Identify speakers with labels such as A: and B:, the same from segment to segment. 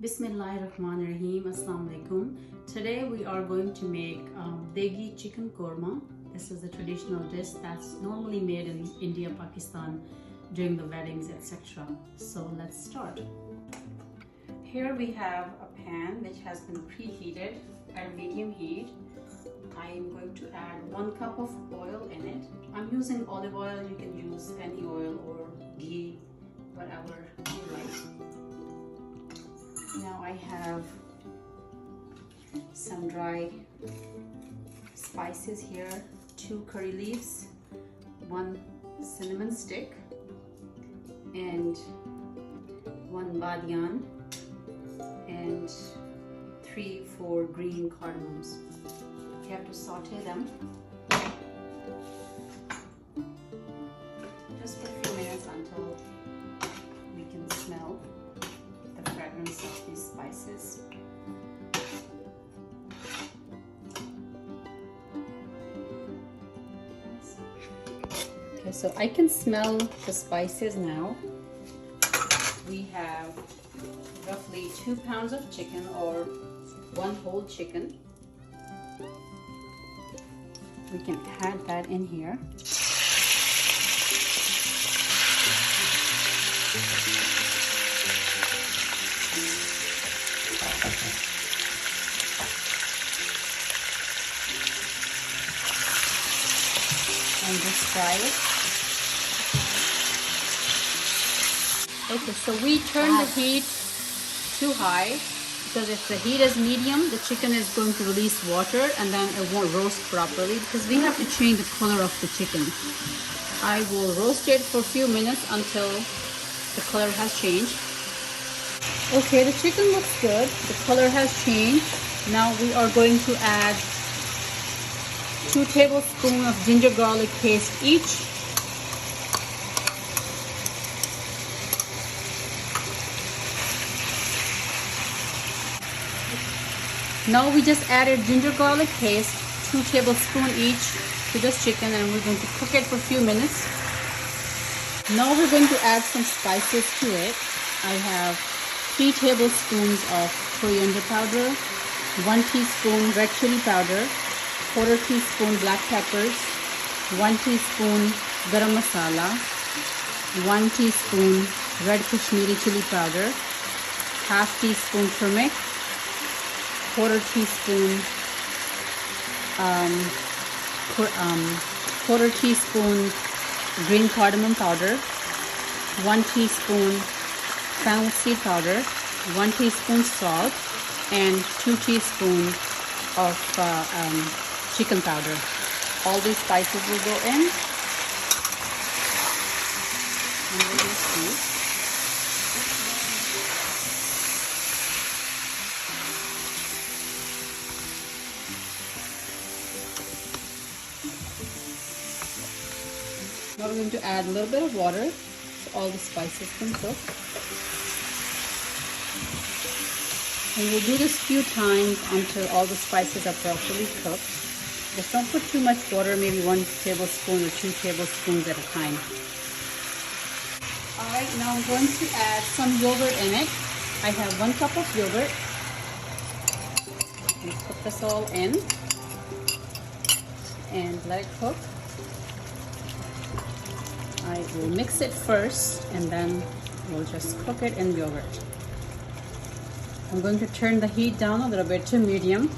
A: Bismillahirrahmanirrahim. Assalamu alaikum. Today we are going to make Daigi chicken korma. This is a traditional dish that's normally made in India, Pakistan during the weddings, etc. So let's start. Here we have a pan which has been preheated at a medium heat. I am going to add 1 cup of oil in it. I'm using olive oil. You can use any oil or ghee, whatever you like. Now I have some dry spices here, 2 curry leaves, 1 cinnamon stick, and 1 badian, and 3-4 green cardamoms. You have to saute them just for a few minutes until we can smell the fragrance of these spices. Okay, so I can smell the spices now. We have roughly 2 pounds of chicken or 1 whole chicken. We can add that in here. And just fry it. Okay, so we turn the heat too high because if the heat is medium, the chicken is going to release water and then it won't roast properly because we have to change the color of the chicken. I will roast it for a few minutes until the color has changed. Okay, the chicken looks good. The color has changed. Now we are going to add 2 tablespoons of ginger garlic paste each. Now we just added ginger garlic paste, 2 tablespoons each to this chicken, and we're going to cook it for a few minutes. Now we're going to add some spices to it. I have 3 tablespoons of coriander powder, 1 teaspoon red chili powder, 1/4 teaspoon black peppers, 1 teaspoon garam masala, 1 teaspoon red Kashmiri chili powder, 1/2 teaspoon turmeric, 1/4 teaspoon 1/4 teaspoon green cardamom powder, 1 teaspoon fennel seed powder, 1 teaspoon salt, and 2 teaspoons of chicken powder. All these spices will go in. And we're going to see. Now we're going to add a little bit of water so all the spices can cook. And we'll do this a few times until all the spices are properly cooked. Just don't put too much water, maybe 1 tablespoon or 2 tablespoons at a time. Alright, now I'm going to add some yogurt in it. I have 1 cup of yogurt. And put this all in and let it cook. I will mix it first and then we'll just cook it in yogurt. I'm going to turn the heat down a little bit to medium.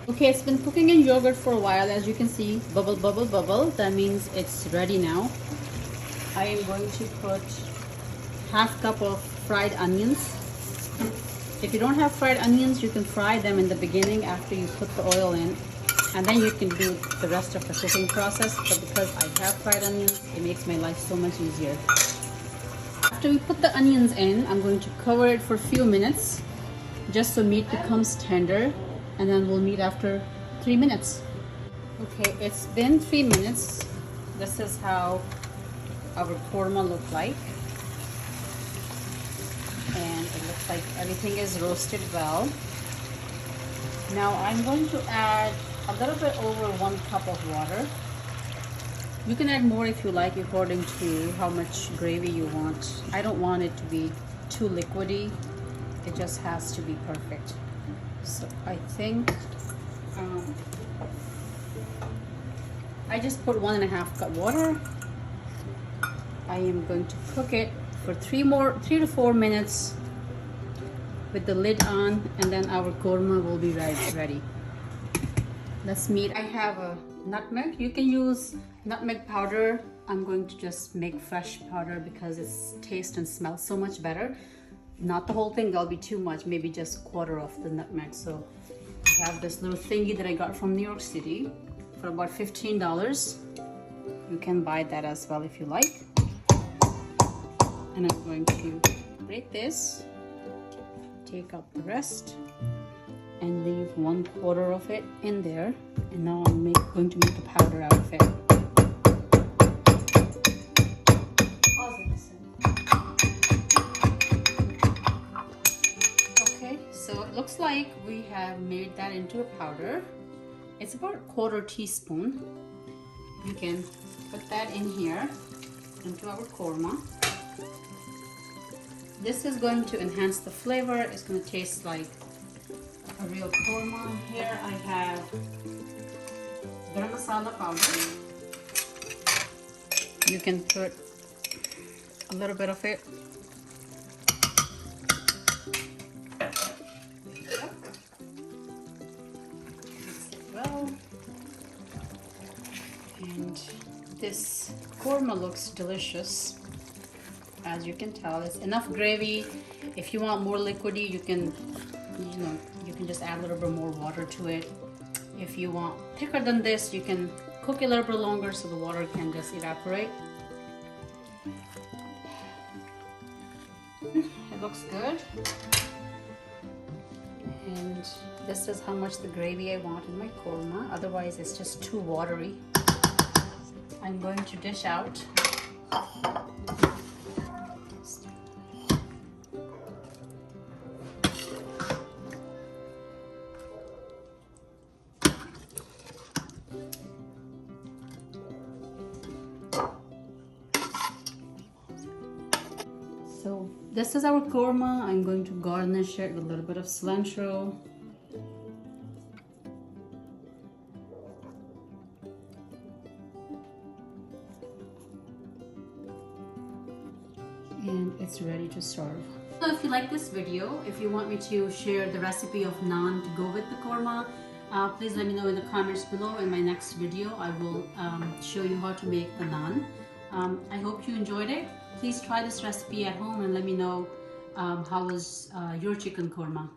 A: Okay, it's been cooking in yogurt for a while. As you can see, bubble, bubble, bubble. That means it's ready now. I am going to put 1/2 cup of fried onions. If you don't have fried onions, you can fry them in the beginning after you put the oil in. And then you can do the rest of the cooking process. But because I have fried onions, it makes my life so much easier. After we put the onions in, I'm going to cover it for a few minutes just so meat becomes tender, and then we'll meet after 3 minutes. Okay, it's been 3 minutes. This is how our korma looks like. And it looks like everything is roasted well. Now I'm going to add a little bit over 1 cup of water. You can add more if you like, according to how much gravy you want. I don't want it to be too liquidy. It just has to be perfect. So I think I just put 1.5 cup water. I am going to cook it for 3 to 4 minutes with the lid on, and then our korma will be ready. Let's meet. I have a nutmeg. You can use nutmeg powder. I'm going to just make fresh powder because it tastes and smells so much better. Not the whole thing, that'll be too much, maybe just 1/4 of the nutmeg. So I have this little thingy that I got from New York City for about $15. You can buy that as well if you like. And I'm going to grate this, take out the rest, and leave 1/4 of it in there. And now I'm going to make a powder out of it. Okay, so it looks like we have made that into a powder. It's about 1/4 teaspoon. You can put that in here into our korma. This is going to enhance the flavor. It's going to taste like a real korma. Here I have garam masala powder. You can put a little bit of it. Mix it well. And this korma looks delicious. As you can tell, it's enough gravy. If you want more liquidy, you can just add a little bit more water to it. If you want thicker than this, you can cook it a little bit longer so the water can just evaporate. It looks good. And this is how much the gravy I want in my korma. Otherwise, it's just too watery. I'm going to dish out. So this is our korma. I'm going to garnish it with a little bit of cilantro. And it's ready to serve. So if you like this video, if you want me to share the recipe of naan to go with the korma, please let me know in the comments below. In my next video, I will show you how to make the naan. I hope you enjoyed it. Please try this recipe at home and let me know how was your chicken korma.